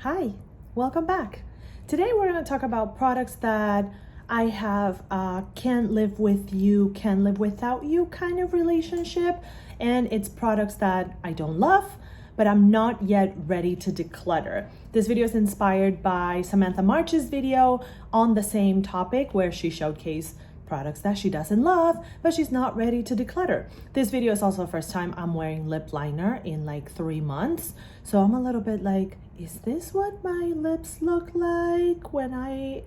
Hi, welcome back. Today we're going to talk about products that I have can't live with you, can live without you kind of relationship. And it's products that I don't love, but I'm not yet ready to declutter. This video is inspired by Samantha March's video on the same topic where she showcased products that she doesn't love, but she's not ready to declutter. This video is also the first time I'm wearing lip liner in like 3 months. So I'm a little bit like, is this what my lips look like when I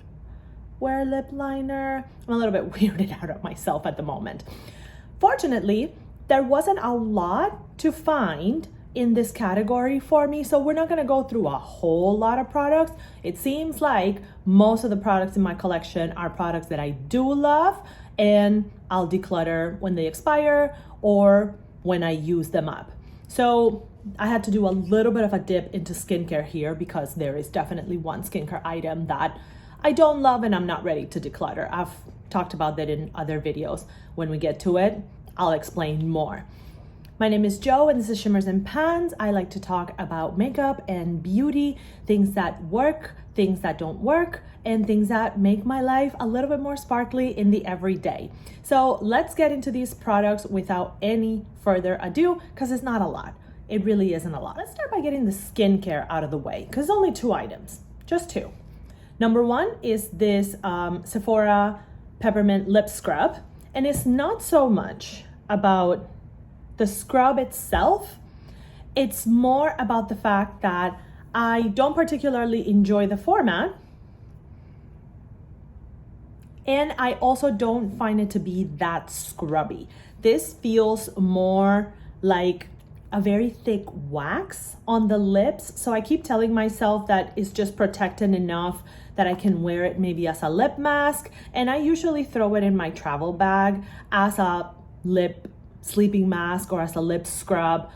wear lip liner? I'm a little bit weirded out of myself at the moment. Fortunately, there wasn't a lot to find in this category for me, so we're not going to go through a whole lot of products. It seems like most of the products in my collection are products that I do love, and I'll declutter when they expire or when I use them up. So I had to do a little bit of a dip into skincare here because there is definitely one skincare item that I don't love and I'm not ready to declutter. I've talked about that in other videos. When we get to it, I'll explain more. My name is Jo and this is Shimmers and Pans. I like to talk about makeup and beauty, things that work, things that don't work, and things that make my life a little bit more sparkly in the everyday. So let's get into these products without any further ado, because it's not a lot. It really isn't a lot. Let's start by getting the skincare out of the way, because only 2 items, just 2. Number 1 is this Sephora Peppermint Lip Scrub, and it's not so much about the scrub itself. It's more about the fact that I don't particularly enjoy the format, and I also don't find it to be that scrubby. This feels more like a very thick wax on the lips. So I keep telling myself that it's just protected enough that I can wear it maybe as a lip mask. And I usually throw it in my travel bag as a lip sleeping mask or as a lip scrub,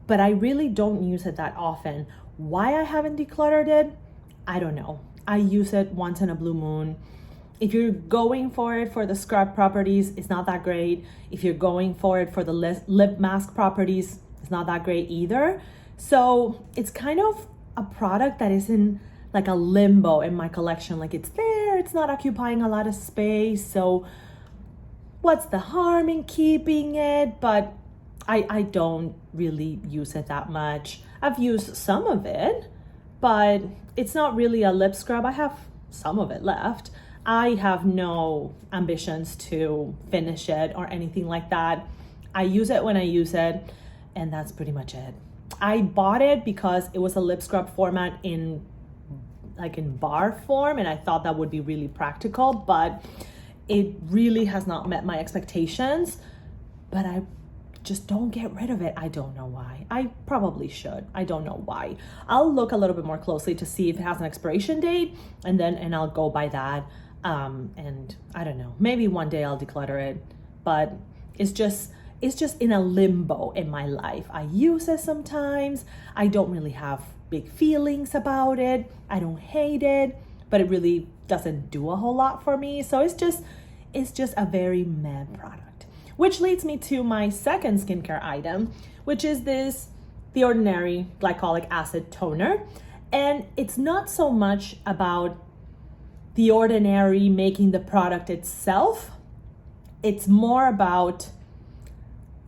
but I really don't use it that often. Why I haven't decluttered it, I don't know. I use it once in a blue moon. If you're going for it for the scrub properties, it's not that great. If you're going for it for the lip mask properties, it's not that great either. So it's kind of a product that is in like a limbo in my collection. Like it's there, it's not occupying a lot of space. So what's the harm in keeping it? But I don't really use it that much. I've used some of it, but it's not really a lip scrub. I have some of it left. I have no ambitions to finish it or anything like that. I use it when I use it, and that's pretty much it. I bought it because it was a lip scrub format in bar form, and I thought that would be really practical, but it really has not met my expectations. But I just don't get rid of it. I don't know why. I probably should. I don't know why. I'll look a little bit more closely to see if it has an expiration date, and I'll go by that. And I don't know, maybe one day I'll declutter it, but it's just in a limbo in my life. I use it sometimes. I don't really have big feelings about it. I don't hate it, but it really doesn't do a whole lot for me. So it's just a very meh product. Which leads me to my second skincare item, which is The Ordinary Glycolic Acid Toner. And it's not so much about The Ordinary making the product itself. It's more about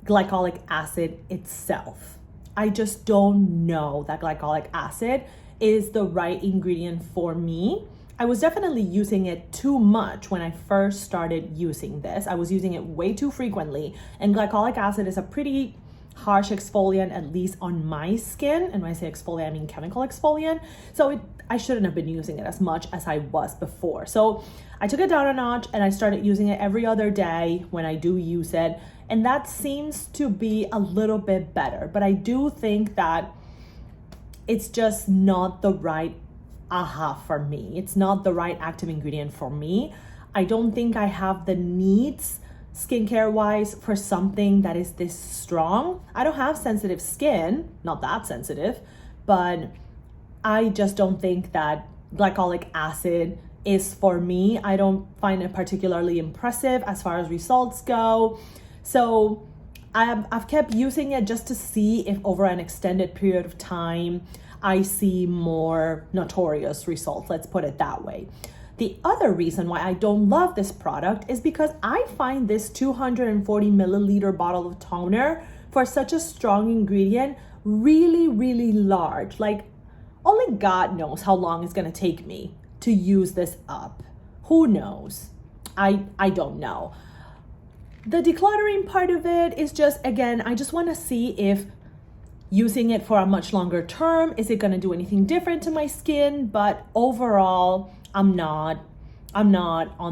glycolic acid itself. I just don't know that glycolic acid is the right ingredient for me. I was definitely using it too much when I first started using this. I was using it way too frequently, and glycolic acid is a pretty harsh exfoliant, at least on my skin. And when I say exfoliant, I mean chemical exfoliant. So I shouldn't have been using it as much as I was before. So I took it down a notch and I started using it every other day when I do use it. And that seems to be a little bit better. But I do think that it's just not the right for me. It's not the right active ingredient for me. I don't think I have the needs skincare wise for something that is this strong. I don't have sensitive skin, not that sensitive, but I just don't think that glycolic acid is for me. I don't find it particularly impressive as far as results go. So I've kept using it just to see if over an extended period of time I see more notorious results. Let's put it that way. The other reason why I don't love this product is because I find this 240 milliliter bottle of toner for such a strong ingredient really, really large. Like, only God knows how long it's gonna take me to use this up. Who knows? I don't know. The decluttering part of it is just, again, I just wanna see if using it for a much longer term, is it gonna do anything different to my skin? But overall, I'm not on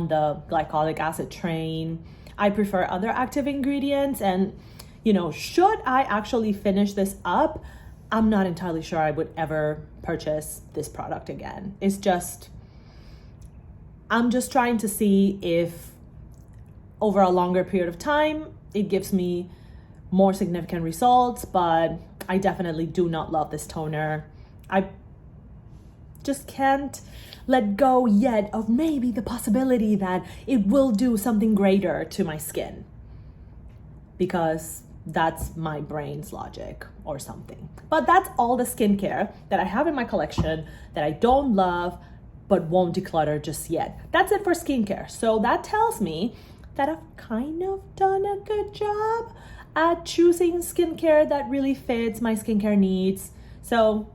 the glycolic acid train. I prefer other active ingredients, and should I actually finish this up, I'm not entirely sure I would ever purchase this product again. It's just, I'm just trying to see if over a longer period of time, it gives me more significant results, but I definitely do not love this toner. I just can't let go yet of maybe the possibility that it will do something greater to my skin, because that's my brain's logic or something. But that's all the skincare that I have in my collection that I don't love but won't declutter just yet. That's it for skincare. So that tells me that I've kind of done a good job at choosing skincare that really fits my skincare needs. So,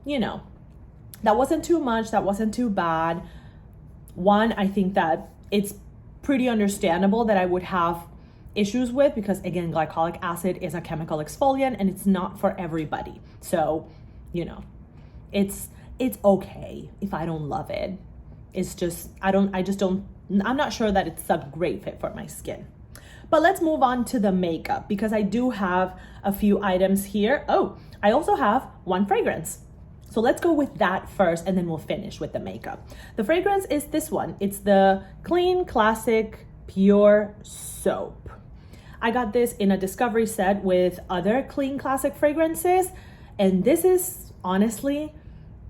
that wasn't too much, that wasn't too bad. One, I think that it's pretty understandable that I would have issues with, because again, glycolic acid is a chemical exfoliant and it's not for everybody. So, it's okay if I don't love it. It's just, I'm not sure that it's a great fit for my skin. But let's move on to the makeup, because I do have a few items here. Oh, I also have one fragrance. So let's go with that first, and then we'll finish with the makeup. The fragrance is this one. It's the Clean Classic Pure Soap. I got this in a discovery set with other Clean Classic fragrances, and this is honestly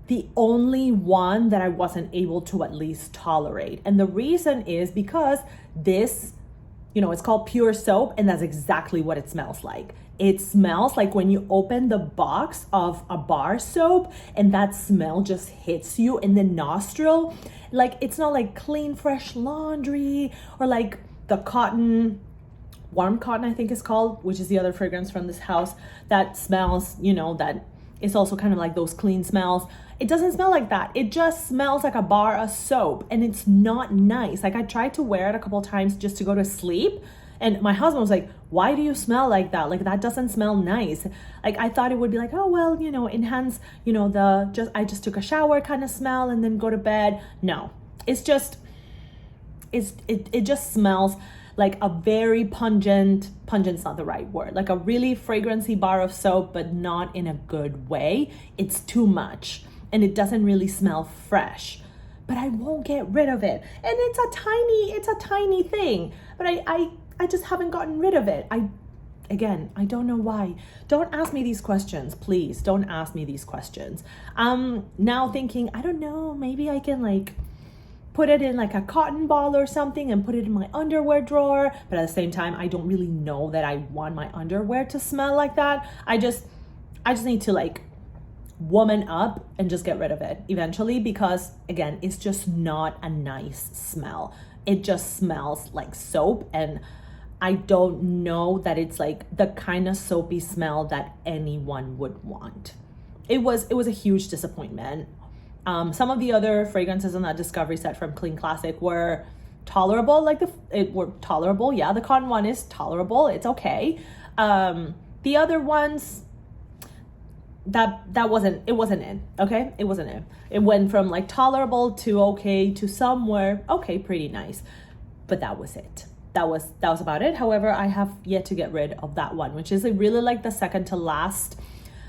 the only one that I wasn't able to at least tolerate. And the reason is because this, it's called Pure Soap, and that's exactly what it smells like. It smells like when you open the box of a bar soap and that smell just hits you in the nostril. Like, it's not like Clean Fresh Laundry or like the cotton, Warm Cotton, I think it's called, which is the other fragrance from this house that smells, that is also kind of like those clean smells. It doesn't smell like that. It just smells like a bar of soap, and it's not nice. Like, I tried to wear it a couple times just to go to sleep, and my husband was like, why do you smell like that? Like, that doesn't smell nice. Like, I thought it would be like, oh, well, enhance, I just took a shower kind of smell and then go to bed. No, it just smells like a very pungent's not the right word, like a really fragrancy bar of soap, but not in a good way. It's too much, and it doesn't really smell fresh, but I won't get rid of it. And it's a tiny thing, but I just haven't gotten rid of it. I don't know why. Don't ask me these questions, please. Don't ask me these questions. Now thinking, I don't know, maybe I can put it in like a cotton ball or something and put it in my underwear drawer. But at the same time, I don't really know that I want my underwear to smell like that. I just need to woman up and just get rid of it eventually, because again, it's just not a nice smell. It just smells like soap, and I don't know that it's like the kind of soapy smell that anyone would want. It was a huge disappointment. Some of the other fragrances in that discovery set from Clean Classic were tolerable. Were tolerable. Yeah, the cotton one is tolerable. It's okay. The other ones, that wasn't in. Okay, it wasn't in. It went from tolerable to okay to somewhere okay, pretty nice, but that was it. That was about it. However, I have yet to get rid of that one, which is really the second to last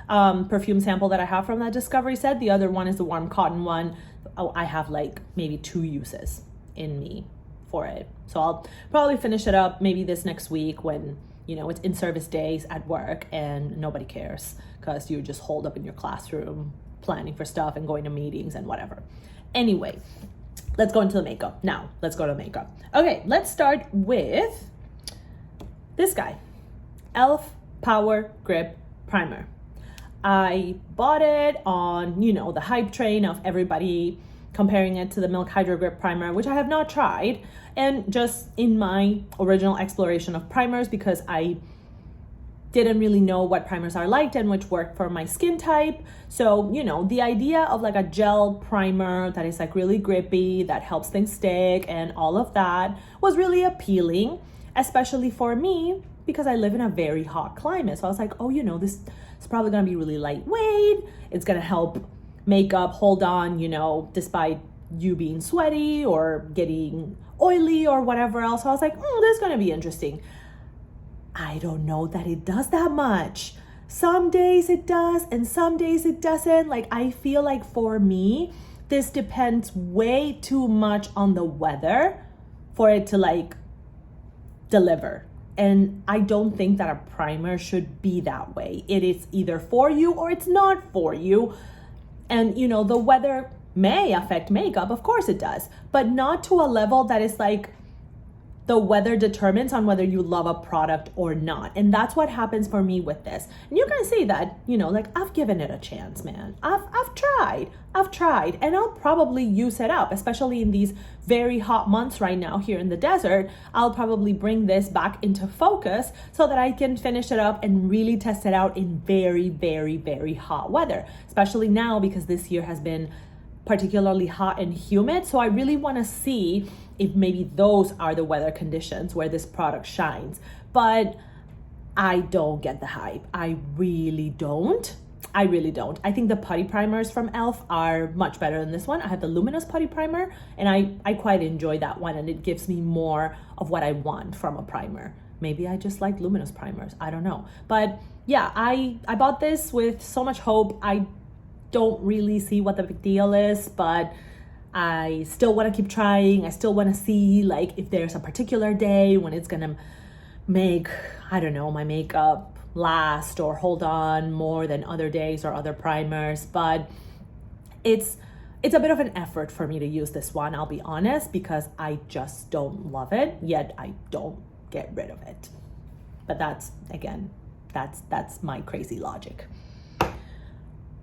perfume sample that I have from that discovery set. The other one is the Warm Cotton one. Oh, I have maybe 2 uses in me for it. So I'll probably finish it up maybe this next week when, it's in-service days at work and nobody cares, because you're just holed up in your classroom planning for stuff and going to meetings and whatever. Anyway, let's go into the makeup. Now, let's go to makeup. Okay, let's start with this guy, e.l.f. Power Grip Primer. I bought it on, you know, the hype train of everybody comparing it to the Milk Hydro Grip Primer, which I have not tried, and just in my original exploration of primers, because I didn't really know what primers I liked and which worked for my skin type. So, you know, the idea of like a gel primer that is like really grippy, that helps things stick and all of that was really appealing, especially for me because I live in a very hot climate. So I was like, oh, you know, this is probably gonna be really lightweight. It's gonna help makeup hold on, you know, despite you being sweaty or getting oily or whatever else. So I was like, this is gonna be interesting. I don't know that it does that much. Some days it does and some days it doesn't. Like, I feel like for me, this depends way too much on the weather for it to like deliver. And I don't think that a primer should be that way. It is either for you or it's not for you. And you know, the weather may affect makeup, of course it does, but not to a level that is like the weather determines on whether you love a product or not. And that's what happens for me with this. And you can see that, you know, like I've given it a chance, man. I've tried, and I'll probably use it up, especially in these very hot months right now here in the desert. I'll probably bring this back into focus so that I can finish it up and really test it out in very, very, very hot weather, especially now because this year has been particularly hot and humid. So I really want to see if maybe those are the weather conditions where this product shines. But I don't get the hype. I really don't. I think the putty primers from e.l.f. are much better than this one. I have the Luminous Putty Primer, and I quite enjoy that one, and it gives me more of what I want from a primer. Maybe I just like luminous primers. I don't know. But yeah, I bought this with so much hope. I don't really see what the big deal is, but I still want to keep trying. I still want to see like if there's a particular day when it's gonna make, I don't know, my makeup last or hold on more than other days or other primers. But it's a bit of an effort for me to use this one, I'll be honest, because I just don't love it, yet I don't get rid of it. But that's, again, that's my crazy logic.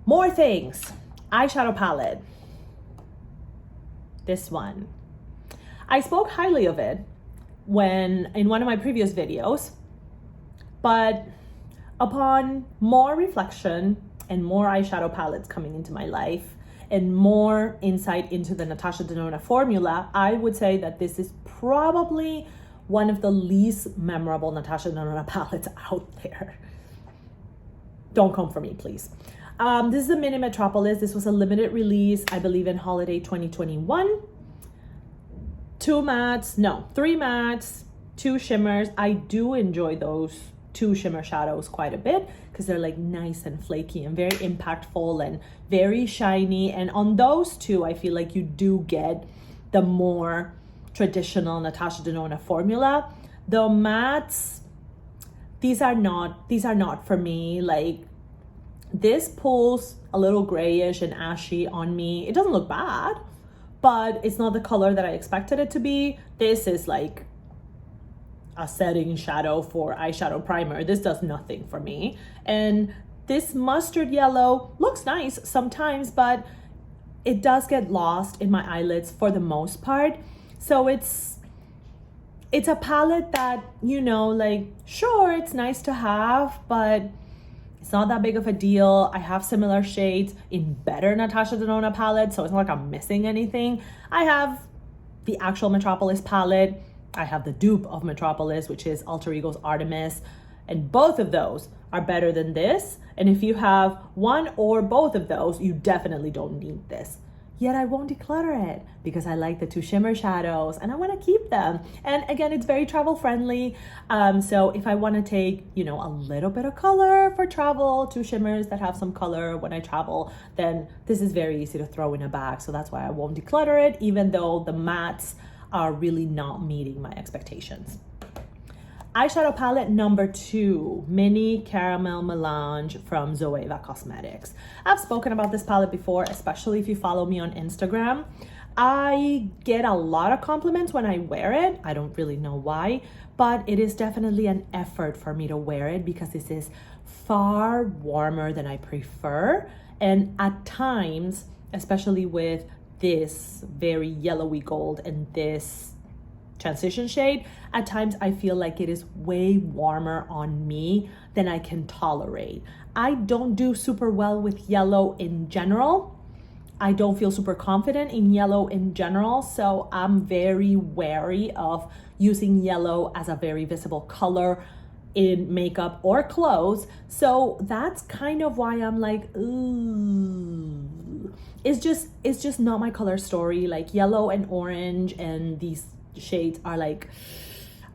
More things. Eyeshadow palette. This one. I spoke highly of it in one of my previous videos, but upon more reflection and more eyeshadow palettes coming into my life and more insight into the Natasha Denona formula, I would say that this is probably one of the least memorable Natasha Denona palettes out there. Don't come for me, please. This is a mini Metropolis. This was a limited release, I believe in holiday 2021. 3 mattes, 2 shimmers. I do enjoy those 2 shimmer shadows quite a bit because they're like nice and flaky and very impactful and very shiny. And on those 2, I feel like you do get the more traditional Natasha Denona formula. The mattes, these are not for me. Like, this pulls a little grayish and ashy on me. It doesn't look bad, but it's not the color that I expected it to be. This is like a setting shadow for eyeshadow primer. This does nothing for me. And this mustard yellow looks nice sometimes, but it does get lost in my eyelids for the most part. So it's a palette that, you know, like, sure, it's nice to have, but it's not that big of a deal. I have similar shades in better Natasha Denona palettes, so it's not like I'm missing anything. I have the actual Metropolis palette. I have the dupe of Metropolis, which is Alter Ego's Artemis, and both of those are better than this. And if you have one or both of those, you definitely don't need this. Yet I won't declutter it because I like the 2 shimmer shadows and I want to keep them. And again, it's very travel friendly. So if I want to take, you know, a little bit of color for travel, 2 shimmers that have some color when I travel, then this is very easy to throw in a bag. So that's why I won't declutter it, even though the mattes are really not meeting my expectations. Eyeshadow palette number 2, Mini Caramel Melange from Zoeva Cosmetics. I've spoken about this palette before, especially if you follow me on Instagram. I get a lot of compliments when I wear it. I don't really know why, but it is definitely an effort for me to wear it because this is far warmer than I prefer. And at times, especially with this very yellowy gold and this transition shade, at times I feel like it is way warmer on me than I can tolerate. I don't do super well with yellow in general. I don't feel super confident in yellow in general, so I'm very wary of using yellow as a very visible color in makeup or clothes. So that's kind of why I'm like, ooh. It's just not my color story. Like yellow and orange and these shades are like,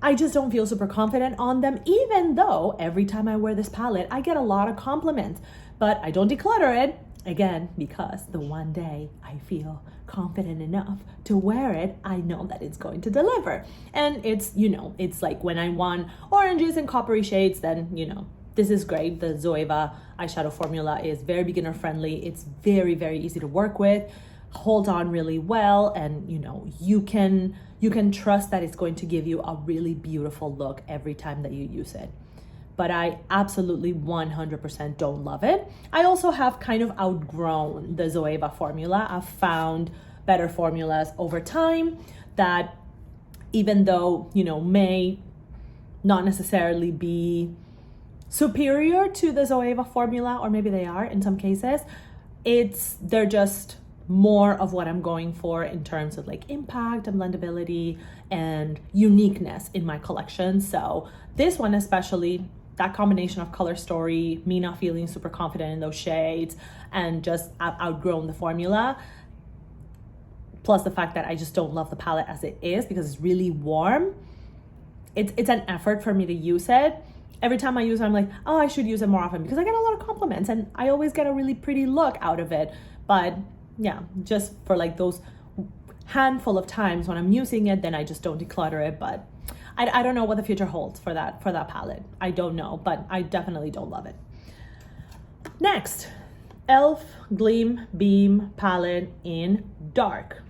I just don't feel super confident on them, even though every time I wear this palette, I get a lot of compliments, but I don't declutter it. Again, because the one day I feel confident enough to wear it, I know that it's going to deliver. And it's, it's like when I want oranges and coppery shades, then, this is great. The Zoeva eyeshadow formula is very beginner friendly. It's very, very easy to work with, holds on really well. And, you can trust that it's going to give you a really beautiful look every time that you use it. But I absolutely 100% don't love it. I also have kind of outgrown the Zoeva formula. I've found better formulas over time that, even though, may not necessarily be superior to the Zoeva formula, or maybe they are in some cases, they're just more of what I'm going for in terms of like impact and blendability and uniqueness in my collection. So this one especially, that combination of color story, me not feeling super confident in those shades, and just I've outgrown the formula, plus the fact that I just don't love the palette as it is because it's really warm. It's an effort for me to use it. Every time I use it, I'm like, oh, I should use it more often because I get a lot of compliments and I always get a really pretty look out of it. But yeah, just for like those handful of times when I'm using it, then I just don't declutter it. But I don't know what the future holds for that palette. I don't know, but I definitely don't love it. Next, e.l.f. Gleam Beam palette in dark.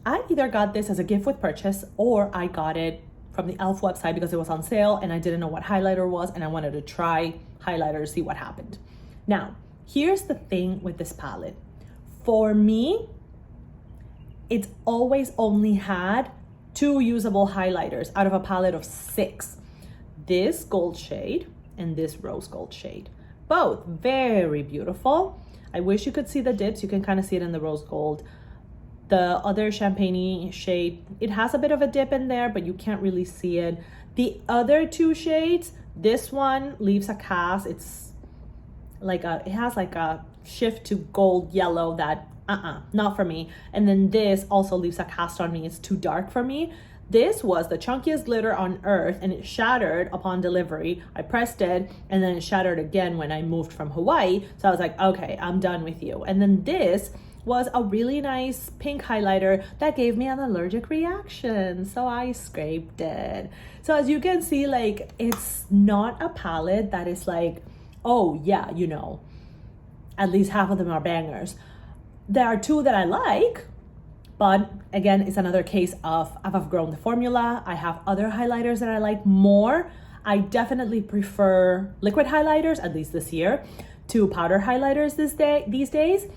I either got this as a gift with purchase or I got it from the e.l.f. website because it was on sale and I didn't know what highlighter was and I wanted to try highlighter to see what happened. Now, here's the thing with this palette. For me, it's always only had 2 usable highlighters out of a palette of 6. This gold shade and this rose gold shade. Both very beautiful. I wish you could see the dips. You can kind of see it in the rose gold. The other champagne shade, it has a bit of a dip in there, but you can't really see it. The other 2 shades, this one leaves a cast. It's like it has like a shift to gold yellow that not for me. And then this also leaves a cast on me. It's too dark for me. This was the chunkiest glitter on earth and it shattered upon delivery. I pressed it and then it shattered again when I moved from Hawaii. So I was like, okay, I'm done with you. And then this was a really nice pink highlighter that gave me an allergic reaction. So I scraped it. So as you can see, like, it's not a palette that is like, oh yeah, at least half of them are bangers. There are 2 that I like, but again, it's another case of I've outgrown the formula. I have other highlighters that I like more. I definitely prefer liquid highlighters, at least this year, to powder highlighters these days.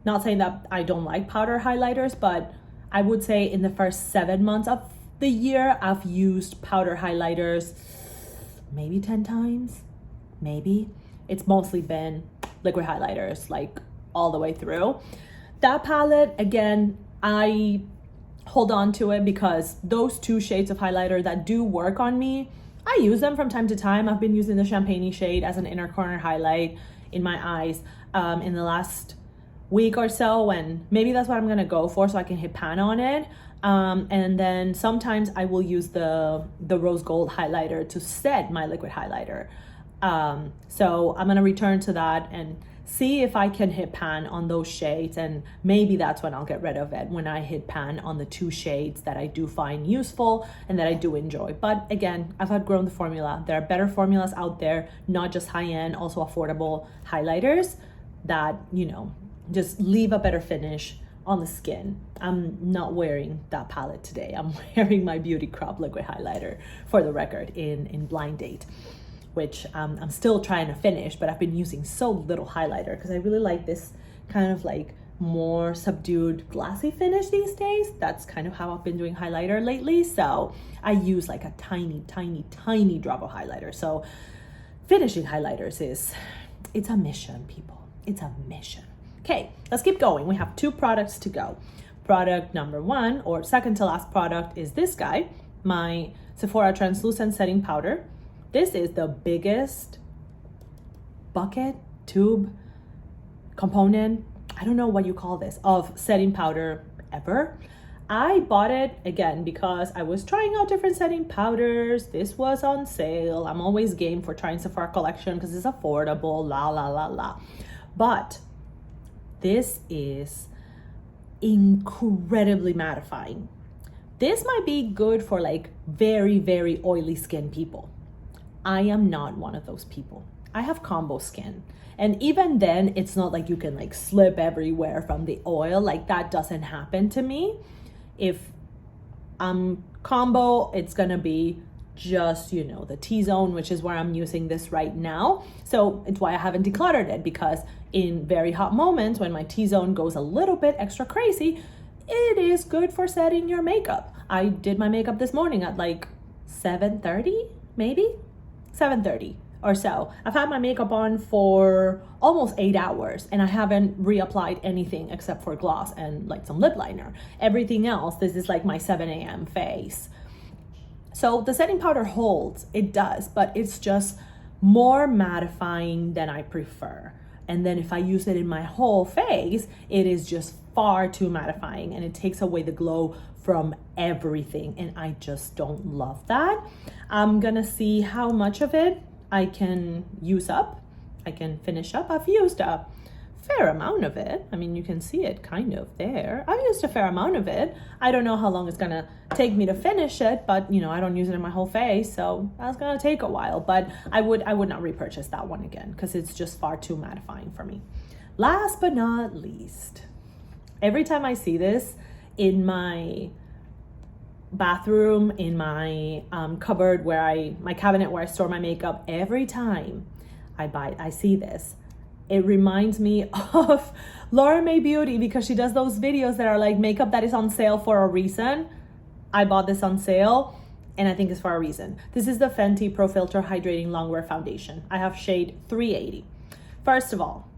Not saying that I don't like powder highlighters, but I would say in the first 7 months of the year, I've used powder highlighters maybe 10 times, maybe. It's mostly been liquid highlighters, like all the way through. That palette, again, I hold on to it because those 2 shades of highlighter that do work on me, I use them from time to time. I've been using the champagne shade as an inner corner highlight in my eyes in the last week or so, and maybe that's what I'm gonna go for so I can hit pan on it. And then sometimes I will use the rose gold highlighter to set my liquid highlighter. So I'm gonna return to that and see if I can hit pan on those shades, and maybe that's when I'll get rid of it, when I hit pan on the 2 shades that I do find useful and that I do enjoy. But again, I've outgrown the formula. There are better formulas out there, not just high-end, also affordable highlighters that, just leave a better finish on the skin. I'm not wearing that palette today. I'm wearing my Beauty Crop liquid highlighter, for the record, in Blind Date, which I'm still trying to finish, but I've been using so little highlighter because I really like this kind of like more subdued glassy finish these days. That's kind of how I've been doing highlighter lately. So I use like a tiny drop of highlighter. So finishing highlighters it's a mission, people. It's a mission. Okay, let's keep going. We have 2 products to go. Product number 1, or second to last product, is this guy, my Sephora Translucent Setting Powder. This is the biggest bucket, tube, component, I don't know what you call this, of setting powder ever. I bought it again because I was trying out different setting powders. This was on sale. I'm always game for trying Sephora collection because it's affordable, la la la la. But this is incredibly mattifying. This might be good for like very oily skin people. I am not one of those people. I have combo skin. And even then, it's not like you can like slip everywhere from the oil. Like that doesn't happen to me. If I'm combo, it's gonna be just, you know, the T-zone, which is where I'm using this right now. So it's why I haven't decluttered it, because in very hot moments when my T-zone goes a little bit extra crazy, it is good for setting your makeup. I did my makeup this morning at like 7:30, maybe 7:30 or so. I've had my makeup on for almost 8 hours and I haven't reapplied anything except for gloss and like some lip liner. Everything else, this is like my 7 a.m. face. So the setting powder holds, it does, but it's just more mattifying than I prefer. And then if I use it in my whole face, it is just far too mattifying and it takes away the glow from everything. And I just don't love that. I'm gonna see how much of it I can use up. I can finish up. I've used a fair amount of it. I mean, you can see it kind of there. I've used a fair amount of it. I don't know how long it's gonna take me to finish it, but you know, I don't use it in my whole face, so that's gonna take a while. But I would not repurchase that one again because it's just far too mattifying for me. Last but not least, every time I see this in my bathroom, in my cupboard my cabinet where I store my makeup, every time I see this, it reminds me of Laura May Beauty, because she does those videos that are like makeup that is on sale for a reason. I bought this on sale and I think it's for a reason. This is the Fenty Pro Filter Hydrating Longwear Foundation. I have shade 380. First of all,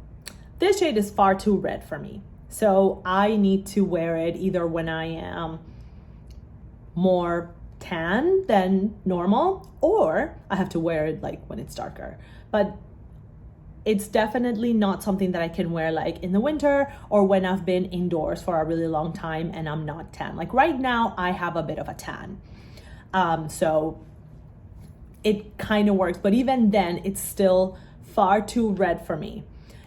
this shade is far too red for me. So I need to wear it either when I am more tan than normal, or I have to wear it like when it's darker. But it's definitely not something that I can wear like in the winter or when I've been indoors for a really long time and I'm not tan. Like right now I have a bit of a tan. So it kind of works, but even then it's still far too red for me.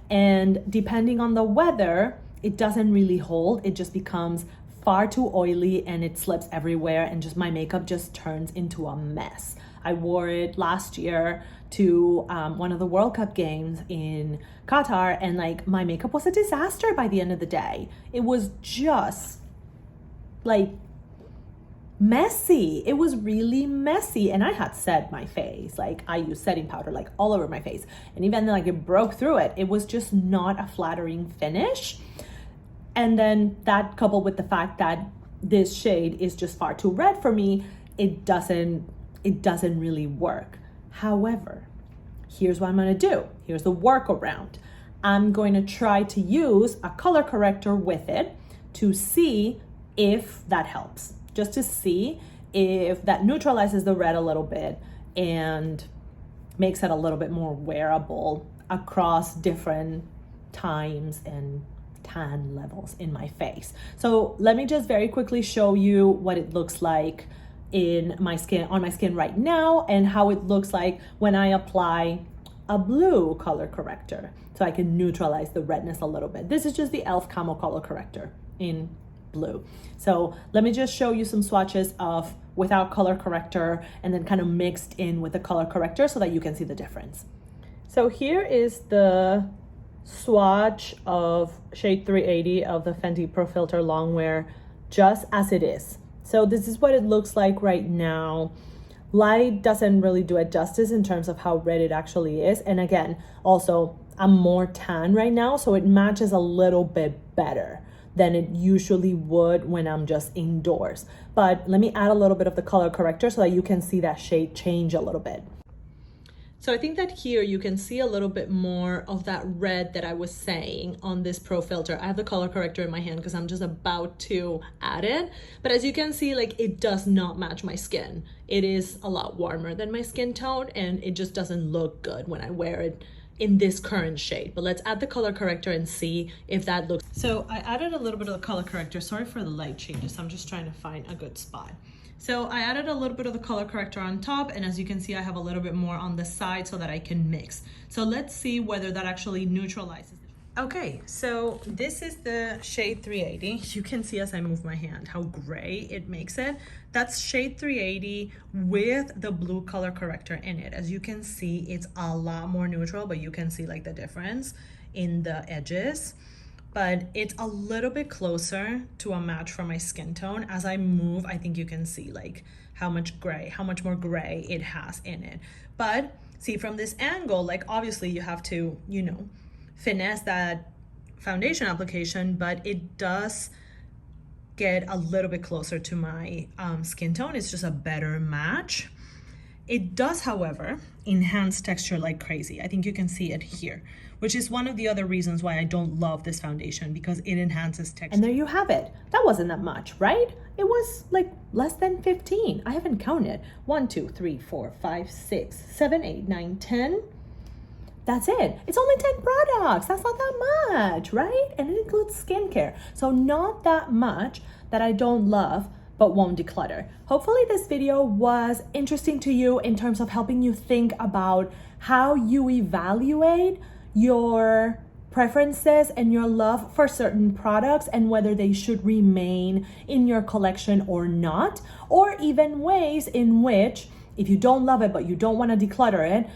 And depending on the weather, it doesn't really hold. It just becomes far too oily and it slips everywhere and just my makeup just turns into a mess. I wore it last year to one of the World Cup games in Qatar and like my makeup was a disaster by the end of the day. It was just like messy. It was really messy and I had set my face. Like I used setting powder like all over my face and even then like it broke through it. It was just not a flattering finish. And then that coupled with the fact that this shade is just far too red for me, it doesn't really work. However, here's what I'm gonna do. Here's the workaround. I'm going to try to use a color corrector with it to see if that helps. Just to see if that neutralizes the red a little bit and makes it a little bit more wearable across different times and tan levels in my face. So let me just very quickly show you what it looks like on my skin right now and how it looks like when I apply a blue color corrector so I can neutralize the redness a little bit. This is just the e.l.f. Camo color corrector in blue. So let me just show you some swatches of without color corrector and then kind of mixed in with the color corrector so that you can see the difference. So here is the swatch of shade 380 of the Fenty Pro Filter Longwear just as it is. So this is what it looks like right now. Light doesn't really do it justice in terms of how red it actually is. And again, also, I'm more tan right now, so it matches a little bit better than it usually would when I'm just indoors. But let me add a little bit of the color corrector so that you can see that shade change a little bit. So I think that here you can see a little bit more of that red that I was saying on this Pro Filter. I have the color corrector in my hand because I'm just about to add it. But as you can see, like, it does not match my skin. It is a lot warmer than my skin tone, and it just doesn't look good when I wear it in this current shade. But let's add the color corrector and see if that looks. So I added a little bit of the color corrector. Sorry for the light changes. I'm just trying to find a good spot. So I added a little bit of the color corrector on top, and as you can see, I have a little bit more on the side so that I can mix. So let's see whether that actually neutralizes. Okay, so this is the shade 380. You can see as I move my hand how gray it makes it. That's shade 380 with the blue color corrector in it. As you can see, it's a lot more neutral, but you can see like the difference in the edges. But it's a little bit closer to a match for my skin tone. As I move, I think you can see like how much more gray it has in it. But see, from this angle, like obviously you have to, you know, finesse that foundation application, but it does get a little bit closer to my skin tone. It's just a better match. It does, however, enhance texture like crazy. I think you can see it here, which is one of the other reasons why I don't love this foundation, because it enhances texture. And there you have it. That wasn't that much, right? It was like less than 15. I haven't counted. 1, 2, 3, 4, 5, 6, 7, 8, 9, 10. That's it. It's only 10 products. That's not that much, right? And it includes skincare. So not that much that I don't love, but won't declutter. Hopefully this video was interesting to you in terms of helping you think about how you evaluate your preferences and your love for certain products and whether they should remain in your collection or not, or even ways in which, if you don't love it but you don't want to declutter it,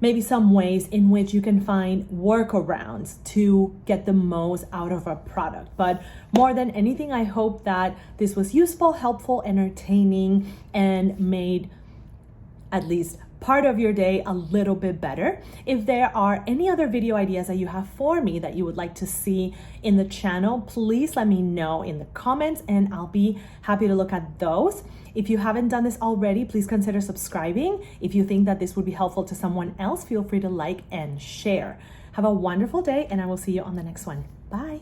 maybe some ways in which you can find workarounds to get the most out of a product. But more than anything, I hope that this was useful, helpful, entertaining, and made at least part of your day a little bit better. If there are any other video ideas that you have for me that you would like to see in the channel, please let me know in the comments and I'll be happy to look at those. If you haven't done this already, please consider subscribing. If you think that this would be helpful to someone else, feel free to like and share. Have a wonderful day, and I will see you on the next one. Bye.